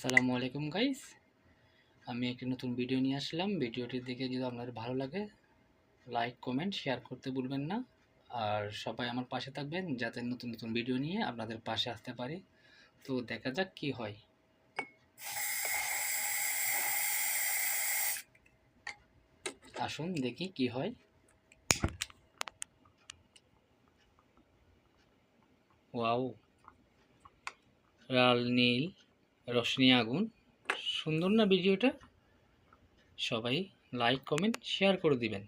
আসসালামু আলাইকুম গাইস, আমি একটি নতুন ভিডিও নিয়ে আসলাম। ভিডিওটি দেখে যদি আপনাদের ভালো লাগে লাইক কমেন্ট শেয়ার করতে ভুলবেন না। আর সবাই আমার পাশে থাকবেন যাতে নতুন নতুন ভিডিও নিয়ে আপনাদের পাশে আসতে পারি। তো দেখা যাক কি হয়। আসুন দেখি কি হয়। ওয়াও, লাল নীল রশ্মি আগুন, সুন্দর না ভিডিওটা? সবাই লাইক কমেন্ট শেয়ার করে দিবেন।